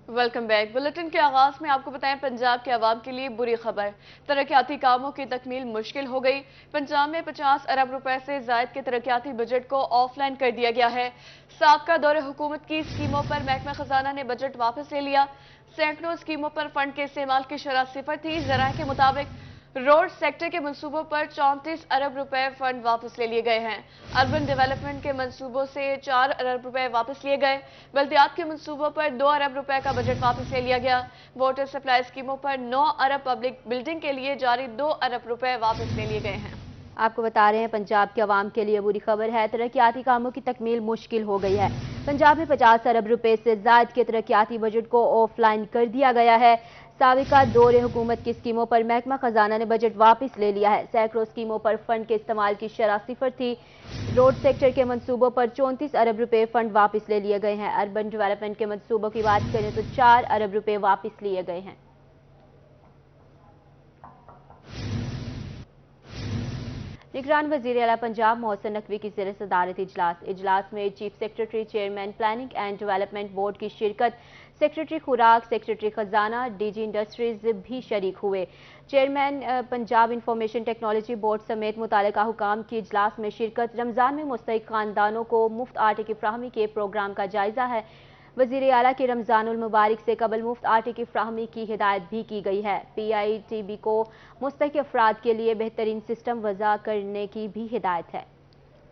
Welcome back. Bulletin के आगाज में आपको बताएं, पंजाब के अवाम के लिए बुरी खबर। तरक्याती कामों की तकमील मुश्किल हो गई। पंजाब में 50 अरब रुपए से जायद के तरक्याती बजट को ऑफलाइन कर दिया गया है। साबका दौरे हुकूमत की स्कीमों पर महकमा खजाना ने बजट वापस ले लिया। सैकड़ों स्कीमों पर फंड के इस्तेमाल की शरह सिफर थी। जराये के मुताबिक रोड सेक्टर के मंसूबों पर 34 अरब रुपए फंड वापस ले लिए गए हैं। अर्बन डेवलपमेंट के मंसूबों से 4 अरब रुपए वापस लिए गए। बल्दियात के मंसूबों पर 2 अरब रुपए का बजट वापस ले लिया गया। वाटर सप्लाई स्कीमों पर 9 अरब, पब्लिक बिल्डिंग के लिए जारी 2 अरब रुपए वापस ले लिए गए हैं। आपको बता रहे हैं, पंजाब के अवाम के लिए बुरी खबर है। तरक्याती कामों की तकमील मुश्किल हो गई है। पंजाब में 50 अरब रुपए से ज़ायद के तरक्याती बजट को ऑफलाइन कर दिया गया है। साबिका दौरे हुकूमत की स्कीमों पर महकमा खजाना ने बजट वापस ले लिया है। सैकड़ों स्कीमों पर फंड के इस्तेमाल की शरह सिफर थी। रोड सेक्टर के मंसूबों पर 34 अरब रुपए फंड वापस ले लिए गए हैं। अर्बन डेवलपमेंट के मंसूबों की बात करें तो 4 अरब रुपए वापस लिए गए हैं। निगरान वज़ीर आला पंजाब मोहसिन नकवी की ज़ेर सदारत इजलास में chief secretary, chairman planning and development board की शिरकत, सेक्रेटरी खुराक, सेक्रेटरी खजाना, डीजी इंडस्ट्रीज भी शरीक हुए। Chairman Punjab information technology board समेत मुतालिका हुकाम की इजलास में शिरकत। रमज़ान में मुस्तहिक खानदानों को मुफ्त आटे की फ्राहमी के प्रोग्राम का जायजा है। वज़ीर आला की रमज़ानुल मुबारक से कबल मुफ्त आटे की फ्राहमी की हिदायत भी की गई है। PITB को मुस्तहिक अफराद के लिए बेहतरीन सिस्टम वज़ा करने की भी हिदायत है।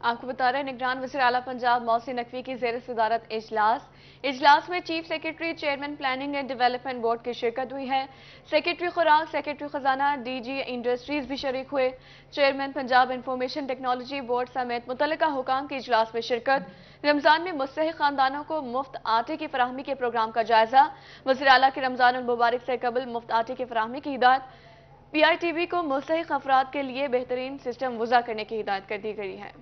आपको बता रहे हैं, निगरान वज़ीर आला पंजाब मोहसिन नकवी की ज़ेर सदारत इजलास में chief secretary, chairman planning and development board की शिरकत हुई है। सेक्रेटरी खुराक, सेक्रेटरी खजाना, डीजी इंडस्ट्रीज भी शरीक हुए। Chairman Punjab information technology board समेत मुतल्लिका हुकाम की इजलास में शिरकत। रमजान में मुस्तहिक खानदानों को मुफ्त आटे की फराहमी के प्रोग्राम का जायजा। वज़ीर आला की रमजान मुबारक से कबल मुफ्त आटे की फराहमी की हिदायत। PITB को मुस्तहिक अफराद के लिए बेहतरीन सिस्टम वज़ा करने की हिदायत कर दी गई है।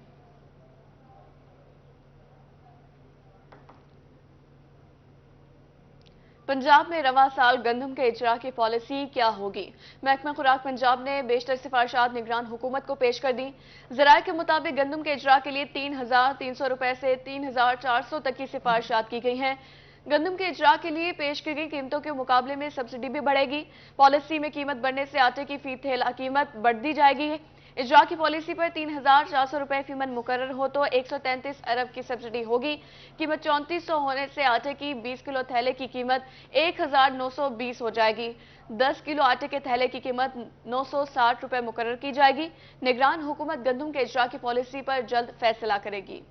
पंजाब में रवा साल गंदम के इजरा की पॉलिसी क्या होगी? महकमा खुराक पंजाब ने बेशतर सिफारिशात निगरान हुकूमत को पेश कर दी। जराये के मुताबिक गंदम के इजरा के लिए 3,300 रुपए से 3,400 तक की सिफारिशात की गई हैं। गंदम के इजरा के लिए पेश की गई कीमतों के मुकाबले में सब्सिडी भी बढ़ेगी। पॉलिसी में कीमत बढ़ने से आटे की फी थैला कीमत बढ़ दी जाएगी। इजरा की पॉलिसी पर 3,400 रुपए फीमन मुकर्रर हो तो 133 अरब की सब्सिडी होगी। कीमत 3400 होने से आटे की 20 किलो थैले की कीमत 1,920 हो जाएगी। 10 किलो आटे के थैले की कीमत 960 रुपए मुकर्रर की जाएगी। निगरान हुकूमत गंदम के इजरा की पॉलिसी पर जल्द फैसला करेगी।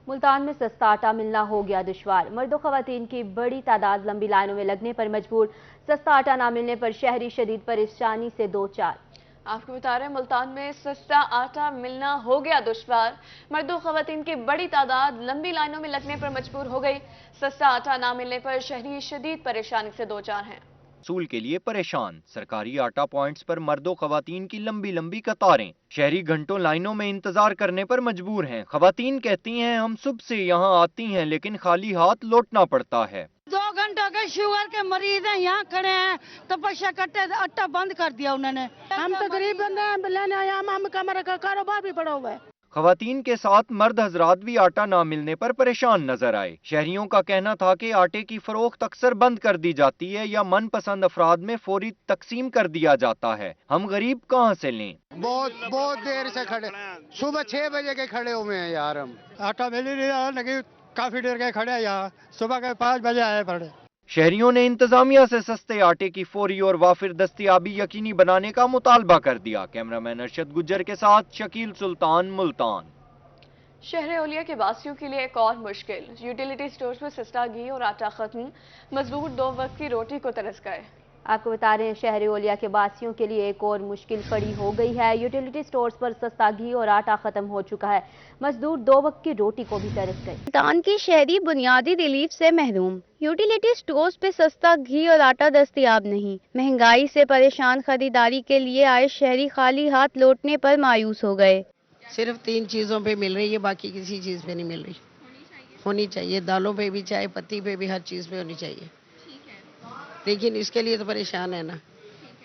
मुल्तान में सस्ता आटा मिलना हो गया दुश्वार। मर्दों खवातीन की बड़ी तादाद लंबी लाइनों में लगने पर मजबूर। सस्ता आटा ना मिलने पर शहरी शदीद परेशानी से दो चार। आपको बता रहे हैं, मुल्तान में सस्ता आटा मिलना हो गया दुश्वार। मर्दों खवातीन की बड़ी तादाद लंबी लाइनों में लगने पर मजबूर हो गई। सस्ता आटा ना मिलने पर शहरी शदीद परेशानी से दो चार हैं। सूल के लिए परेशान। सरकारी आटा पॉइंट्स पर मर्दों खवातीन की लंबी लंबी कतारें। शहरी घंटों लाइनों में इंतजार करने पर मजबूर हैं। खवातीन कहती हैं, हम सुबह से यहाँ आती हैं लेकिन खाली हाथ लौटना पड़ता है। 2 घंटों के शुगर के मरीज हैं, यहाँ खड़े हैं। तपस्या करते आटा बंद कर दिया उन्होंने। हम तो गरीब बंदे हैं, लेने आए हम कमरे का कारोबार भी पड़ा हुआ है। खवातीन के साथ मर्द हजरात भी आटा ना मिलने पर परेशान नजर आए। शहरियों का कहना था कि आटे की फरोख्त अक्सर बंद कर दी जाती है या मनपसंद अफराद में फौरी तकसीम कर दिया जाता है। हम गरीब कहाँ से लें? बहुत देर से खड़े, सुबह 6 बजे के खड़े हुए हैं यार। हम आटा मिल ही नहीं रहा, लेकिन काफी देर के खड़े हैं यहाँ। सुबह के 5 बजे आए पड़े। शहरियों ने इंतजामिया से सस्ते आटे की फौरी और वाफिर दस्तयाबी यकीनी बनाने का मुतालबा कर दिया। कैमरामैन अरशद गुज्जर के साथ शकील सुल्तान, मुल्तान। शहर औलिया के वासियों के लिए एक और मुश्किल। यूटिलिटी स्टोर्स में सस्ता घी और आटा खत्म। मजदूर 2 वक्त की रोटी को तरस गए। आपको बता रहे हैं, शहर औलिया के वासियों के लिए एक और मुश्किल खड़ी हो गई है। यूटिलिटी स्टोर्स पर सस्ता घी और आटा खत्म हो चुका है। मजदूर 2 वक्त की रोटी को भी तरस गए। मुल्तान की शहरी बुनियादी रिलीफ से महरूम। यूटिलिटी स्टोर्स पे सस्ता घी और आटा दस्तयाब नहीं। महंगाई से परेशान खरीदारी के लिए आए शहरी खाली हाथ लौटने पर मायूस हो गए। सिर्फ 3 चीजों पे मिल रही है, बाकी किसी चीज पे नहीं मिल रही। होनी चाहिए, दालों पे भी, चाय पत्ती पे भी, हर चीज पे होनी चाहिए। लेकिन इसके लिए तो परेशान है ना।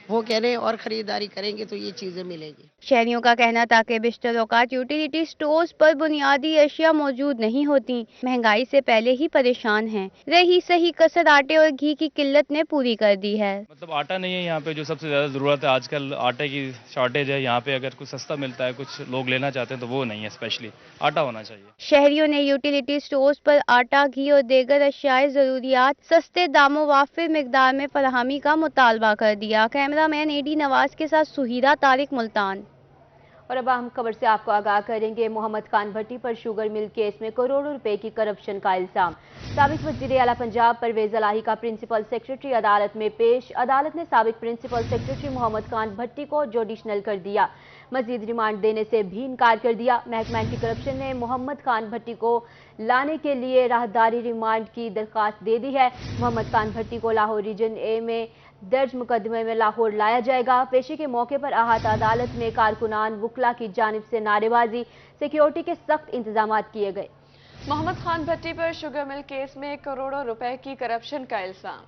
वो कह रहे हैं और खरीदारी करेंगे तो ये चीजें मिलेंगी। शहरियों का कहना था कि बेशतर औकात यूटिलिटी स्टोर्स पर बुनियादी अशिया मौजूद नहीं होती, महंगाई से पहले ही परेशान हैं। रही सही कसर आटे और घी की किल्लत ने पूरी कर दी है। मतलब आटा नहीं है यहाँ पे, जो सबसे ज़्यादा ज़रूरत है आजकल, आटे की शॉर्टेज है यहाँ पे। अगर कुछ सस्ता मिलता है, कुछ लोग लेना चाहते हैं, तो वो नहीं है, स्पेशली आटा होना चाहिए। शहरियों ने यूटिलिटी स्टोर्स पर आटा, घी और दीगर अशियाए ज़रूरियात सस्ते दामों वाफिर मिकदार में फराहमी का मुतालबा कर दिया। कैमरामैन एडी नवाज के साथ सुहीरा तारिक, मुल्तान। और अब हम खबर से आपको आगाह करेंगे। मोहम्मद खान भट्टी पर शुगर मिल केस में करोड़ों रुपए की करप्शन का इल्जाम। साबिक वज़ीर आला पंजाब परवेज इलाही का प्रिंसिपल सेक्रेटरी अदालत में पेश। अदालत ने साबिक प्रिंसिपल सेक्रेटरी मोहम्मद खान भट्टी को जुडिशनल कर दिया, मजीद रिमांड देने से भी इनकार कर दिया। महकमा एंटी करप्शन ने मोहम्मद खान भट्टी को लाने के लिए राहदारी रिमांड की दरख्वास्त दे दी है। मोहम्मद खान भट्टी को लाहौर रीजन ए में दर्ज मुकदमे में लाहौर लाया जाएगा। पेशी के मौके पर अहाता अदालत में कारकुनान वकला की जानिब से नारेबाजी, सिक्योरिटी के सख्त इंतजाम किए गए। मोहम्मद खान भट्टी पर शुगर मिल केस में करोड़ों रुपए की करप्शन का इल्जाम।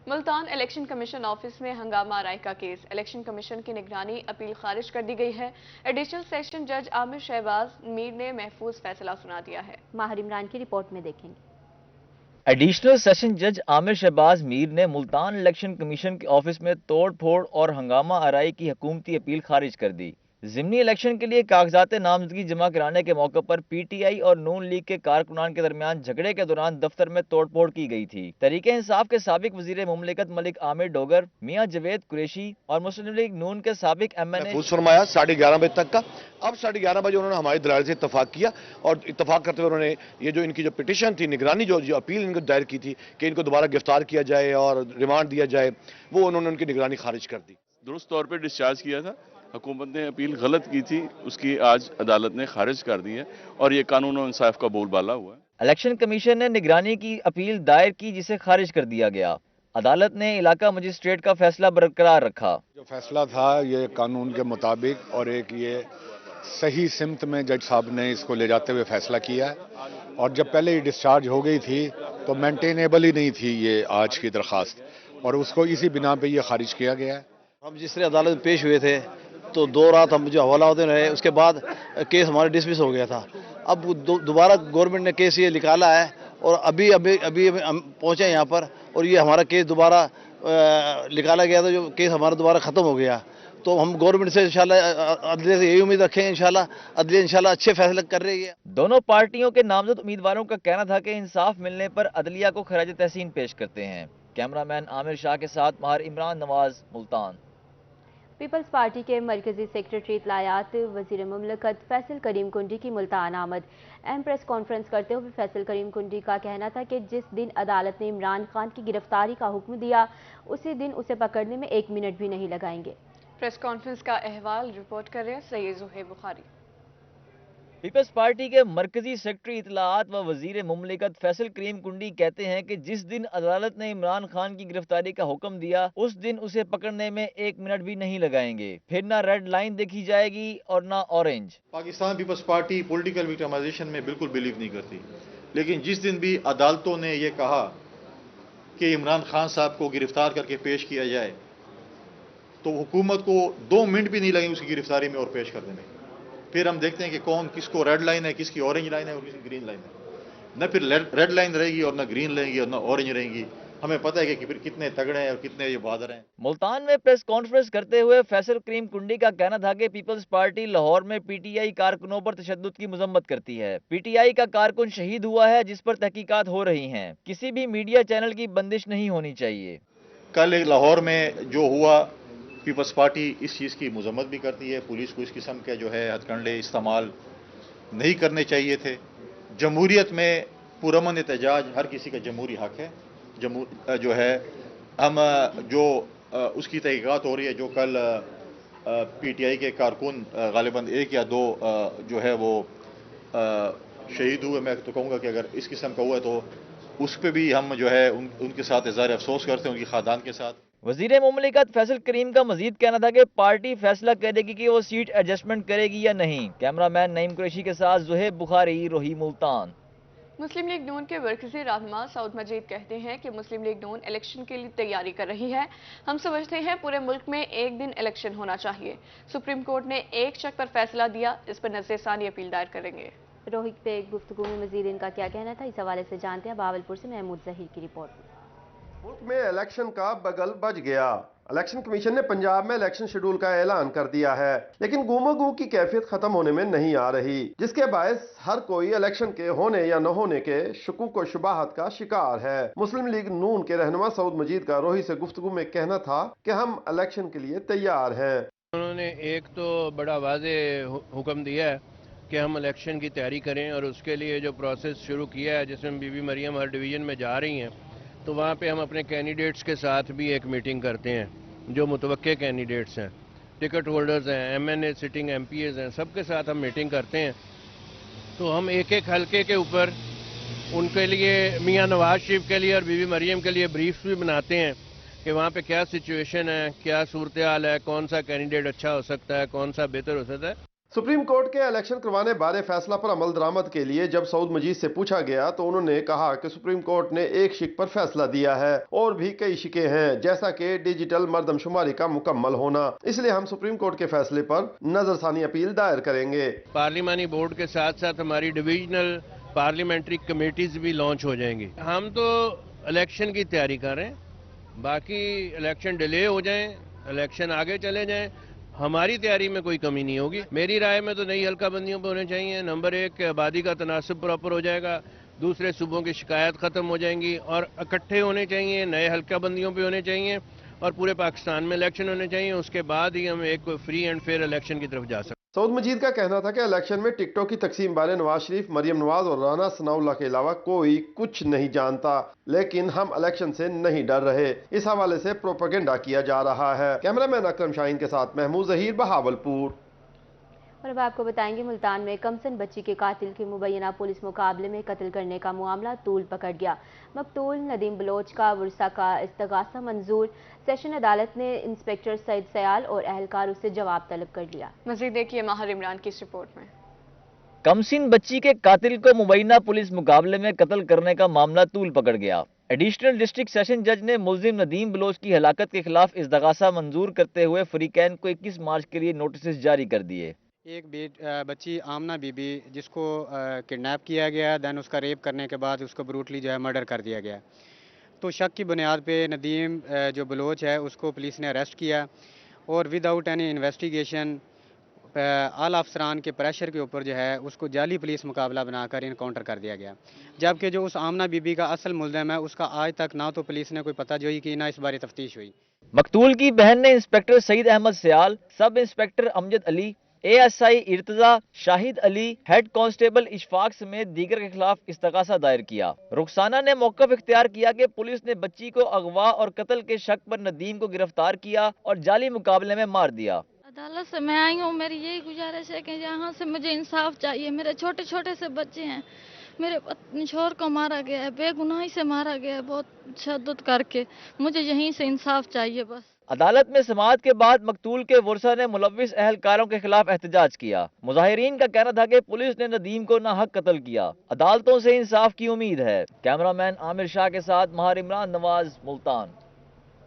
मुल्तान इलेक्शन कमीशन ऑफिस में हंगामा आराई का केस। इलेक्शन कमीशन की निगरानी अपील खारिज कर दी गई है। एडिशनल सेशन जज आमिर शहबाज मीर ने महफूज फैसला सुना दिया है। माहिर इमरान की रिपोर्ट में देखेंगे। एडिशनल सेशन जज आमिर शहबाज मीर ने मुल्तान इलेक्शन कमीशन के ऑफिस में तोड़ फोड़ और हंगामा आराई की हुकूमती अपील खारिज कर दी। ज़िमनी इलेक्शन के लिए कागजात नामजदगी जमा कराने के मौके पर पीटीआई और नून लीग के कारकुनान के दरमियान झगड़े के दौरान दफ्तर में तोड़फोड़ की गई थी। तहरीक इंसाफ के साबिक वजीर मुमलिकत मलिक आमिर डोगर, मियां जवेद कुरैशी और मुस्लिम लीग नून के साबिक MNA फरमाया 11:30 बजे तक का। अब 11:30 बजे उन्होंने हमारे दलाल से इत्तफाक किया और इत्तफाक करते हुए उन्होंने ये जो इनकी जो पिटिशन थी, निगरानी जो अपील इनको दायर की थी कि इनको दोबारा गिरफ्तार किया जाए और रिमांड दिया जाए, वो उन्होंने उनकी निगरानी खारिज कर दी। दुरुस्त तौर पर डिस्चार्ज किया था। हुकूमत ने अपील गलत की थी, उसकी आज अदालत ने खारिज कर दी है और ये कानून और इंसाफ का बोलबाला हुआ है। इलेक्शन कमीशन ने निगरानी की अपील दायर की, जिसे खारिज कर दिया गया। अदालत ने इलाका मजिस्ट्रेट का फैसला बरकरार रखा। जो फैसला था ये कानून के मुताबिक और एक ये सही सिमत में जज साहब ने इसको ले जाते हुए फैसला किया है। और जब पहले ही डिस्चार्ज हो गई थी तो मेंटेनेबल ही नहीं थी ये आज की दरख्वास्त, और उसको इसी बिना पे ये खारिज किया गया है। हम जिस तरह अदालत में पेश हुए थे तो 2 रात हम जो हवाला होते रहे, उसके बाद केस हमारा डिसमिस हो गया था। अब दोबारा गवर्नमेंट ने केस ये निकाला है और अभी हम पहुंचे यहाँ पर और ये हमारा केस दोबारा निकाला गया था, जो केस हमारा दोबारा ख़त्म हो गया। तो हम गवर्नमेंट से इंशाल्लाह, अदलिया से यही उम्मीद रखें इंशाल्लाह, अदलिया इंशाल्लाह अच्छे फैसले कर रही है। दोनों पार्टियों के नामजद उम्मीदवारों का कहना था कि इंसाफ मिलने पर अदलिया को खराज तहसीन पेश करते हैं। कैमरामैन आमिर शाह के साथ माहिर इमरान नवाज, मुल्तान। पीपल्स पार्टी के मरकजी सेक्रेटरी इत्तलायात वजीर मुमलिकत फैसल करीम कुंडी की मुल्तान आमद। अहम प्रेस कॉन्फ्रेंस करते हुए फैसल करीम कुंडी का कहना था कि जिस दिन अदालत ने इमरान खान की गिरफ्तारी का हुक्म दिया, उसी दिन उसे पकड़ने में 1 मिनट भी नहीं लगाएंगे। प्रेस कॉन्फ्रेंस का अहवाल रिपोर्ट कर रहे हैं सैयद ज़ुहैब बुखारी। पीपल्स पार्टी के मरकजी सेक्रेटरी इत्तलाआत व वजीर मुमलिकत फैसल करीम कुंडी कहते हैं कि जिस दिन अदालत ने इमरान खान की गिरफ्तारी का हुक्म दिया, उस दिन उसे पकड़ने में 1 मिनट भी नहीं लगाएंगे। फिर ना रेड लाइन देखी जाएगी और ना orange. Pakistan peoples party political victimisation में बिल्कुल बिलीव नहीं करती, लेकिन जिस दिन भी अदालतों ने यह कहा कि इमरान खान साहब को गिरफ्तार करके पेश किया जाए, तो हुकूमत को 2 मिनट भी नहीं लगे उसकी गिरफ्तारी में और पेश करने में। फिर हम देखते हैं कि कौन किसको रेड लाइन है, किसकी ऑरेंज लाइन है और किसकी ग्रीन लाइन है। न फिर रेड लाइन रहेगी और न ग्रीन रहेगी और न ऑरेंज रहेगी। हमें पता है कि फिर कितने तगड़े हैं और कितने ये बहादुर हैं। मुल्तान में प्रेस कॉन्फ्रेंस करते हुए फैसल करीम कुंडी का कहना था कि पीपल्स पार्टी लाहौर में पीटीआई कारकुनों पर तशद्दुद की मजम्मत करती है। पीटीआई का कारकुन शहीद हुआ है, जिस पर तहकीकात हो रही हैं। किसी भी मीडिया चैनल की बंदिश नहीं होनी चाहिए। कल एक लाहौर में जो हुआ, पीपल्स पार्टी इस चीज़ की मजम्मत भी करती है। पुलिस को इस किस्म के जो है हथकंडे इस्तेमाल नहीं करने चाहिए थे। जमहूरियत में पुरअमन एहतजाज हर किसी का जमहूरी हक है। जो है हम जो उसकी तहकीकात हो रही है, जो कल पीटीआई के कारकुन गालिबन 1 या 2 जो है वो शहीद हुए, मैं तो कहूँगा कि अगर इस किस्म का हुआ है तो उस पर भी हम जो है उनके साथ इज़हार अफसोस करते हैं, उनकी खानदान के साथ। वजीर मुमलिकत फैसल करीम का मजीद कहना था कि पार्टी फैसला करेगी कि वो सीट एडजस्टमेंट करेगी या नहीं। कैमरामैन नईम कुरैशी के साथ ज़ुहैब बुखारी, रोही, मुल्तान। मुस्लिम लीग नून के मरकजी रहनुमा सऊद मजीद कहते हैं कि मुस्लिम लीग नून इलेक्शन के लिए तैयारी कर रही है। हम समझते हैं पूरे मुल्क में एक दिन इलेक्शन होना चाहिए। सुप्रीम कोर्ट ने एक शक पर फैसला दिया, इस पर नज़रसानी अपील दायर करेंगे। रोहित पे गुफ्तगू में मजीद इनका क्या कहना था, इस हवाले से जानते हैं बावलपुर से महमूद जहीर की रिपोर्ट में। मुल्क में इलेक्शन का बगल बज गया। इलेक्शन कमीशन ने पंजाब में इलेक्शन शेड्यूल का ऐलान कर दिया है, लेकिन गुमगू की कैफियत खत्म होने में नहीं आ रही, जिसके बायस हर कोई इलेक्शन के होने या न होने के शकूक व शुबाहत का शिकार है। मुस्लिम लीग नून के रहनुमा सऊद मजीद का रोही से गुफ्तगू में कहना था कि हम इलेक्शन के लिए तैयार हैं। उन्होंने एक तो बड़ा वाज़े हुक्म दिया है कि हम इलेक्शन की तैयारी करें और उसके लिए जो प्रोसेस शुरू किया है, जिसमें बीबी मरियम हर डिवीज़न में जा रही हैं, तो वहाँ पे हम अपने कैंडिडेट्स के साथ भी एक मीटिंग करते हैं। जो मुतवक्के कैंडिडेट्स हैं, टिकट होल्डर्स हैं, एमएनए सिटिंग एमपीएस हैं, सबके साथ हम मीटिंग करते हैं। तो हम एक एक हलके के ऊपर उनके लिए मियाँ नवाज शरीफ के लिए और बीबी मरियम के लिए ब्रीफ्स भी बनाते हैं कि वहाँ पे क्या सिचुएशन है, क्या सूरत हाल है, कौन सा कैंडिडेट अच्छा हो सकता है, कौन सा बेहतर हो सकता है। सुप्रीम कोर्ट के इलेक्शन करवाने बारे फैसला पर अमल दरामद के लिए जब सऊद मजीद से पूछा गया तो उन्होंने कहा कि सुप्रीम कोर्ट ने एक शिक पर फैसला दिया है और भी कई शिकें हैं, जैसा कि डिजिटल मर्दमशुमारी का मुकम्मल होना। इसलिए हम सुप्रीम कोर्ट के फैसले पर नजरसानी अपील दायर करेंगे। पार्लिमानी बोर्ड के साथ साथ हमारी डिविजनल पार्लियामेंट्री कमेटीज भी लॉन्च हो जाएंगी। हम तो इलेक्शन की तैयारी कर रहे हैं, बाकी इलेक्शन डिले हो जाए, इलेक्शन आगे चले जाएं, हमारी तैयारी में कोई कमी नहीं होगी। मेरी राय में तो नई हल्का बंदियों पर होने चाहिए। नंबर 1 आबादी का तनासब प्रॉपर हो जाएगा, दूसरे सूबों की शिकायत खत्म हो जाएंगी और इकट्ठे होने चाहिए, नए हल्का बंदियों पे होने चाहिए और पूरे पाकिस्तान में इलेक्शन होने चाहिए। उसके बाद ही हम एक फ्री एंड फेयर इलेक्शन की तरफ जा सकते हैं। सऊद मजीद का कहना था कि इलेक्शन में टिकटों की तकसीम बारे नवाज शरीफ, मरियम नवाज और राना सनाउल्लाह के अलावा कोई कुछ नहीं जानता, लेकिन हम इलेक्शन से नहीं डर रहे। इस हवाले से प्रोपेगेंडा किया जा रहा है। कैमरामैन अकरम शाहीन के साथ महमूद जहीर, बहावलपुर। और अब आपको बताएंगे मुल्तान में कमसन बच्ची के कातिल के मुबैना पुलिस मुकाबले में कत्ल करने का मामला तूल पकड़ गया। मकतूल नदीम बलोच का वर्सा का इस्तगासा मंजूर। सेशन अदालत ने इंस्पेक्टर सईद सयाल और एहलकार से जवाब तलब कर लिया। मजीद देखिए माहिर इमरान की इस रिपोर्ट में। कमसिन बच्ची के कातिल को मुबैना पुलिस मुकाबले में कत्ल करने का मामला तूल पकड़ गया। एडिशनल डिस्ट्रिक्ट सेशन जज ने मुलजिम नदीम बलोच की हलाकत के खिलाफ इस्तगासा मंजूर करते हुए फरीकैन को 21 मार्च के लिए नोटिस जारी कर दिए। एक बच्ची आमना बीबी जिसको किडनैप किया गया, दैन उसका रेप करने के बाद उसको ब्रूटली जो है मर्डर कर दिया गया। तो शक की बुनियाद पे नदीम जो बलोच है उसको पुलिस ने अरेस्ट किया और विदाउट एनी इन्वेस्टिगेशन आला अफसरान के प्रेशर के ऊपर जो है उसको जाली पुलिस मुकाबला बनाकर इनकाउंटर कर दिया गया। जबकि जो उस आमना बीबी का असल मुल्ज़िम है उसका आज तक ना तो पुलिस ने कोई पता जोई की, ना इस बारे तफ्तीश हुई। मकतूल की बहन ने inspector Saeed Ahmed Sayal, sub inspector Amjad Ali, ASI Irtaza, Shahid Ali, head constable Ishfaq समेत दीगर के खिलाफ इस्तगासा दायर किया। रुखसाना ने मौक़िफ़ इख्तियार किया कि पुलिस ने बच्ची को अगवा और कत्ल के शक पर नदीम को गिरफ्तार किया और जाली मुकाबले में मार दिया। अदालत से मैं आई हूँ, मेरी यही गुजारिश है कि यहाँ से मुझे इंसाफ चाहिए। मेरे छोटे छोटे से बच्चे हैं, मेरे शोहर को मारा गया है, बेगुनाही से मारा गया है, बहुत तशद्दुद करके। मुझे यहीं से इंसाफ चाहिए बस। अदालत में समाअत के बाद मकतूल के वर्सा ने मुलव्विस अहलकारों के खिलाफ एहतजाज किया। मुजाहिरीन का कहना था कि पुलिस ने नदीम को नाहक कत्ल किया। अदालतों से इंसाफ की उम्मीद है। कैमरामैन आमिर शाह के साथ माहिर इमरान नवाज, मुल्तान।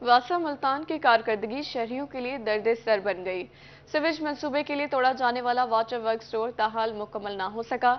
वासा मुल्तान की कारकर्दगी शहरियों के लिए दर्द सर बन गई। सिवेज मंसूबे के लिए तोड़ा जाने वाला वाटर वर्क स्टोर ताहाल मुकम्मल ना हो सका।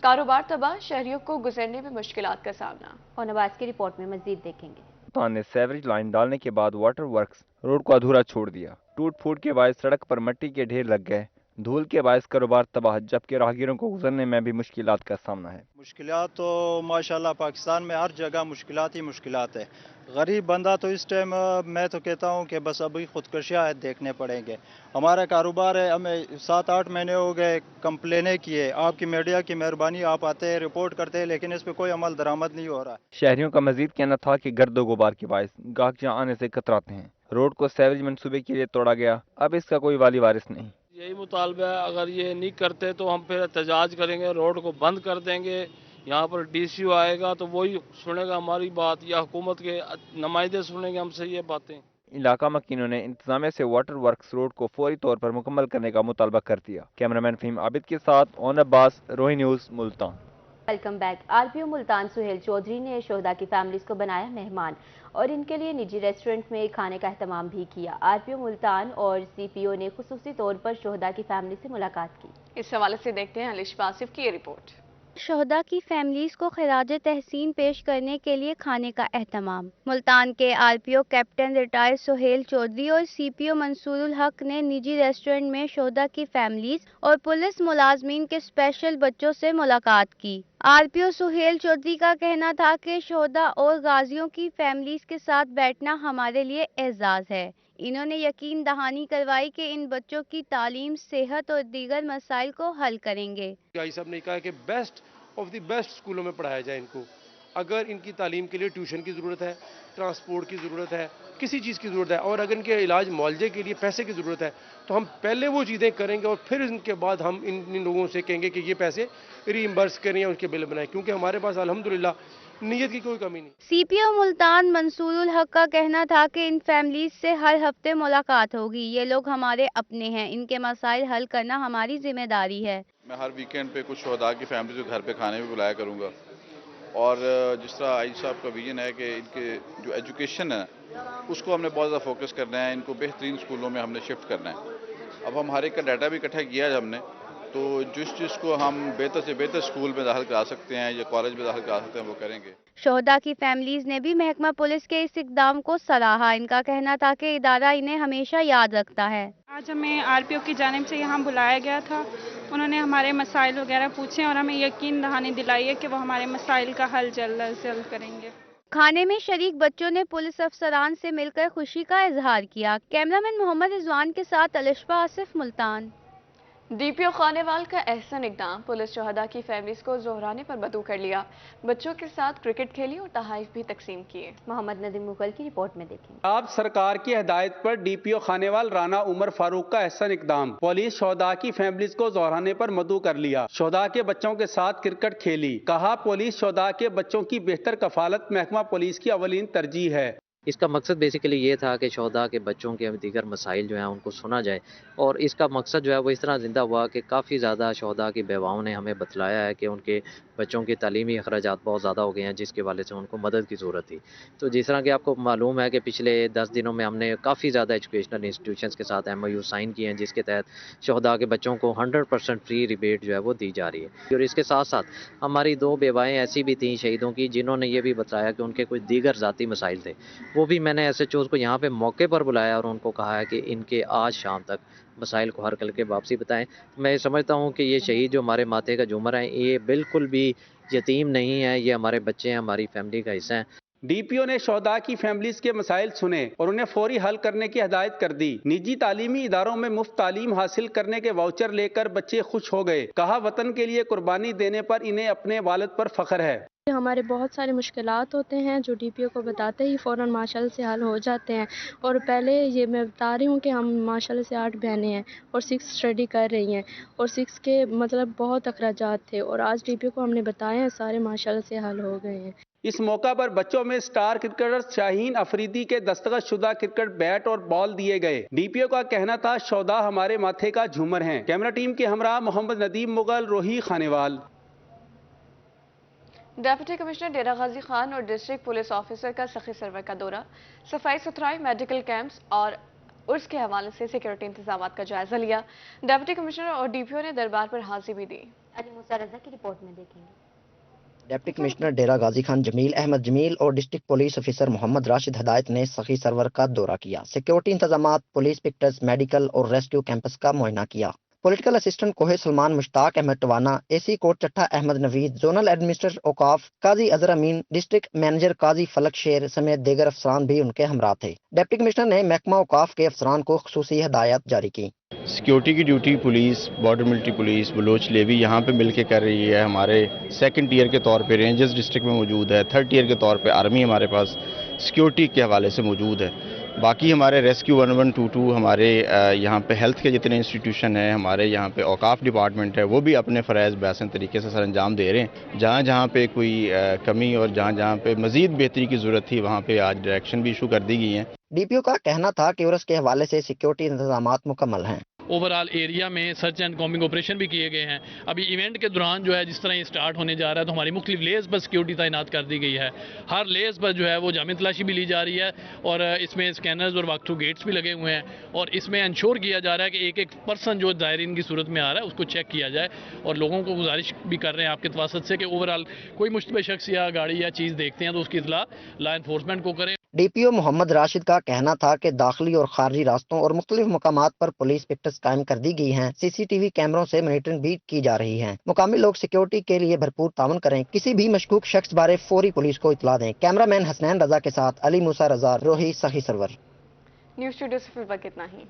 कारोबार तबाह, शहरियों को गुजरने में मुश्किलात का सामना। और नवाज की रिपोर्ट में मजीद देखेंगे। मुल्तान ने सेवरेज लाइन डालने के बाद वाटर वर्क्स रोड को अधूरा छोड़ दिया। टूट फूट के बायस सड़क पर मिट्टी के ढेर लग गए। धूल के बायस कारोबार तबाह, जबकि राहगीरों को गुजरने में भी मुश्किलात का सामना है। मुश्किलात तो माशाल्लाह पाकिस्तान में हर जगह मुश्किलात ही मुश्किलात है। गरीब बंदा तो इस टाइम मैं तो कहता हूँ कि बस अभी खुदकुशियाँ देखने पड़ेंगे। हमारा कारोबार है, हमें 7-8 महीने हो गए कंप्लेनें किए। आपकी मीडिया की मेहरबानी, आप आते हैं रिपोर्ट करते हैं, लेकिन इस पर कोई अमल दरामद नहीं हो रहा। शहरियों का मजीद कहना था कि गर्दो गुबार के बायस गाहक यहाँ आने से कतराते हैं। रोड को सेवरेज मंसूबे के लिए तोड़ा गया, अब इसका कोई वाली वारिस नहीं। यही मुतालबा है, अगर ये नहीं करते तो हम फिर एहतजाज करेंगे, रोड को बंद कर देंगे। यहाँ पर डीसीओ आएगा तो वही सुनेगा हमारी बात, या हुकूमत के नुमाइंदे सुनेंगे हमसे ये बातें। इलाका मकीनों ने इंतजामिया से वाटर वर्क्स रोड को फौरी तौर पर मुकम्मल करने का मुतालबा कर दिया। कैमरामैन फहीम आबिद के साथ Aun Abbas, Rohi news, Multan. Welcome back. RPO Multan Suhail Chaudhry ने शोहदा की फैमिलीज को बनाया मेहमान और इनके लिए निजी रेस्टोरेंट में खाने का एहतमाम भी किया। आरपीओ मुल्तान और सीपीओ ने खुसूसी तौर पर शोहदा की फैमिली से मुलाकात की। इस हवाले से देखते हैं अलिश आसिफ की ये रिपोर्ट। शोहदा की फैमिलीज को खिराज तहसीन पेश करने के लिए खाने का एहतमाम। मुल्तान के RPO captain retired Suhail Chaudhry और सीपीओ मंसूरुल हक ने निजी रेस्टोरेंट में शोहदा की फैमिलीज और पुलिस मुलाजमीन के स्पेशल बच्चों से मुलाकात की। आरपीओ सुहेल चौधरी का कहना था कि शोहदा और गाजियों की फैमिलीज के साथ बैठना हमारे लिए एजाज है। इन्होंने यकीन दहानी करवाई कि इन बच्चों की तालीम, सेहत और दीगर मसाइल को हल करेंगे। आई साहब ने कहा कि बेस्ट ऑफ द बेस्ट स्कूलों में पढ़ाया जाए इनको। अगर इनकी तालीम के लिए ट्यूशन की ज़रूरत है, ट्रांसपोर्ट की ज़रूरत है, किसी चीज़ की ज़रूरत है और अगर इनके इलाज मुआवजे के लिए पैसे की ज़रूरत है तो हम पहले वो चीज़ें करेंगे और फिर इनके बाद हम इन लोगों से कहेंगे कि ये पैसे रीइंबर्स करें या उनके बिल बनाएं, क्योंकि हमारे पास अल्हम्दुलिल्लाह नीयत की कोई कमी नहीं। सीपीओ मुल्तान मंसूरुल हक का कहना था कि इन फैमिलीज से हर हफ्ते मुलाकात होगी। ये लोग हमारे अपने हैं, इनके मसाइल हल करना हमारी जिम्मेदारी है। मैं हर वीकेंड पे कुछ शोहदा की फैमिली को घर पे खाने भी बुलाया करूँगा और जिस तरह आई साहब का विजन है कि इनके जो एजुकेशन है उसको हमने बहुत ज़्यादा फोकस करना है, इनको बेहतरीन स्कूलों में हमने शिफ्ट करना है। अब हम हर एक का डाटा भी इकट्ठा किया है हमने, तो जिस चीज़ को हम बेहतर से बेहतर स्कूल में दाखिल करा सकते हैं या कॉलेज में दाखिल करा सकते हैं वो करेंगे। शोहदा की फैमिलीज ने भी महकमा पुलिस के इस इकदाम को सराहा। इनका कहना था कि इदारा इन्हें हमेशा याद रखता है। आज हमें आरपीओ की जानिब से यहाँ बुलाया गया था। उन्होंने हमारे मसाइल वगैरह पूछे और हमें यकीन दहानी दिलाई है कि वो हमारे मसाइल का हल जल्द से जल्द करेंगे। खाने में शरीक बच्चों ने पुलिस अफसरान से मिलकर खुशी का इजहार किया। कैमरामैन मोहम्मद रिजवान के साथ अलिशा आसिफ, मुल्तान। डीपीओ खानेवाल का एहसन इकदाम। पुलिस शोहदा की फैमिलीज को जोहराने पर मदऊ कर लिया। बच्चों के साथ क्रिकेट खेली और तहाइफ भी तकसीम किए। मोहम्मद नदीम मुगल की रिपोर्ट में देखेंगे। आप सरकार की हिदायत पर डीपीओ खानेवाल राना उमर फारूक का एहसन इकदाम। पुलिस शोहदा की फैमिलीज को जोहराने पर मदऊ कर लिया। शोहदा के बच्चों के साथ क्रिकेट खेली। कहा पुलिस शोहदा के बच्चों की बेहतर कफालत महकमा पुलिस की अवलीन तरजीह है। इसका मकसद बेसिकली ये था कि शोहदा के बच्चों के दीगर मसाइल जो हैं उनको सुना जाए और इसका मकसद जो है वो इस तरह ज़िंदा हुआ कि काफ़ी ज़्यादा शोहदा की बेवाओं ने हमें बतलाया है कि उनके बच्चों की तालीमी अखराजात बहुत ज़्यादा हो गए हैं जिसके वाले से उनको मदद की ज़रूरत थी। तो जिस तरह कि आपको मालूम है कि पिछले 10 दिनों में हमने काफ़ी ज़्यादा एजुकेशनल इंस्टीट्यूशंस के साथ MOU साइन किए हैं जिसके तहत शोहदा के बच्चों को 100% फ्री रिबेट जो है वो दी जा रही है। और इसके साथ साथ हमारी 2 बेवाएँ ऐसी भी थीं शहीदों की जिन्होंने ये भी बताया कि उनके कोई दीगर ज़ाती मसाइल थे। वो भी मैंने SHOs को यहाँ पे मौके पर बुलाया और उनको कहा है कि इनके आज शाम तक मसाइल को हल करके वापसी बताएं। मैं समझता हूँ कि ये शहीद जो हमारे माथे का झूमर है ये बिल्कुल भी यतीम नहीं है, ये हमारे बच्चे हैं, हमारी फैमिली का हिस्सा है। डीपीओ ने शोहदा की फैमिलीज के मसाइल सुने और उन्हें फौरी हल करने की हिदायत कर दी। निजी तालीमी इदारों में मुफ्त तालीम हासिल करने के वाउचर लेकर बच्चे खुश हो गए। कहा वतन के लिए कुर्बानी देने पर इन्हें अपने वालिद पर फख्र है। हमारे बहुत सारे मुश्किलात होते हैं जो डीपीओ को बताते ही फ़ौरन माशाल्लाह से हल हो जाते हैं। और पहले ये मैं बता रही हूँ कि हम माशाल्लाह से 8 बहनें हैं और 6 स्टडी कर रही हैं और 6 के मतलब बहुत अखराजात थे और आज डीपीओ को हमने बताए हैं, सारे माशाल्लाह से हल हो गए हैं। इस मौका पर बच्चों में स्टार क्रिकेटर शाहीन अफरीदी के दस्तखत शुदा क्रिकेट बैट और बॉल दिए गए। डीपीओ का कहना था शोहदा हमारे माथे का झूमर हैं। कैमरा टीम के हमरा मोहम्मद नदीम मुगल, रोही खानेवाल। डेप्यूटी कमिश्नर डेरा गाजी खान और डिस्ट्रिक्ट पुलिस ऑफिसर का सखी सरवर का दौरा। सफाई सुथराई, मेडिकल कैंप्स और उर्स के हवाले से सिक्योरिटी इंतजाम का जायजा लिया। डेप्यूटी कमिश्नर और डीपीओ ने दरबार पर हाजिरी भी दी। अली मूसा रजा की रिपोर्ट में देखेंगे। डिप्टी कमिश्नर डेरा गाजी खान जमील अहमद जमील और district police officer Mohammad Rashid Hadayat ने सखी सरवर का दौरा किया। सिक्योरिटी इंतजामात, पुलिस पिक्चर्स, मेडिकल और रेस्क्यू कैंपस का मुआयना किया। Political assistant Kohe Sulaiman, Mushtaq Ahmed Tiwana, AC Kot Chutta Ahmed Naveed, zonal administrator औकाफ काजी अजहर अमीन, डिस्ट्रिक्ट मैनेजर काजी फलक शेर समेत दीगर अफसरान भी उनके हमरा थे। डिप्टी कमिश्नर ने महकमा औकाफ के अफसरान को खुसूसी हिदायत जारी की। सिक्योरिटी की duty police, border military police, Baloch levy यहाँ पे मिलके कर रही है। हमारे 2nd टियर के तौर पे रेंजर्स डिस्ट्रिक्ट में मौजूद है, 3rd टियर के तौर पे आर्मी हमारे पास सिक्योरिटी के हवाले से मौजूद है। बाकी हमारे रेस्क्यू 1122, हमारे यहाँ पे हेल्थ के जितने इंस्टीट्यूशन हैं, हमारे यहाँ पे औकाफ डिपार्टमेंट है, वो भी अपने फ़राइज़ बेहसन तरीके से सर अंजाम दे रहे हैं। जहाँ जहाँ पे कोई कमी और जहाँ जहाँ पे मज़ीद बेहतरी की ज़रूरत थी वहाँ पे आज डायरेक्शन भी इशू कर दी गई हैं। डीपीओ का कहना था कि उर्स के हवाले से सिक्योरिटी इंतजामात मुकम्मल हैं। ओवरऑल एरिया में सर्च एंड कॉम्बिंग ऑपरेशन भी किए गए हैं। अभी इवेंट के दौरान जो है जिस तरह ये स्टार्ट होने जा रहा है तो हमारी मुख्तलिफ लेस पर सिक्योरिटी तैनात कर दी गई है। हर लेस पर जो है वो जामी तलाशी भी ली जा रही है और इसमें स्कैनर्स और वॉक थ्रू गेट्स भी लगे हुए हैं और इसमें इंश्योर किया जा रहा है कि एक एक पर्सन जो ज़ायरीन की सूरत में आ रहा है उसको चेक किया जाए और लोगों को गुजारिश भी कर रहे हैं आपके तवासत से कि ओवरऑल कोई मुश्तबह शख्स या गाड़ी या चीज़ देखते हैं तो उसकी इतला लॉ एनफोर्समेंट को करें। डीपीओ मोहम्मद राशिद का कहना था कि दाखिली और खारजी रास्तों और मुख्तलिफ मकामात पर पुलिस पिक्टर्स कायम कर दी गई हैं। सीसीटीवी कैमरों से मॉनिटरिंग भी की जा रही है। मुकामी लोग सिक्योरिटी के लिए भरपूर ताउन करें। किसी भी मशकूक शख्स बारे फौरी पुलिस को इतला दें। कैमरामैन हसनैन रजा के साथ अली मूसा रजा, रोही सही सरवर। न्यूज़ स्टूडियो से फिर वक्त इतना ही।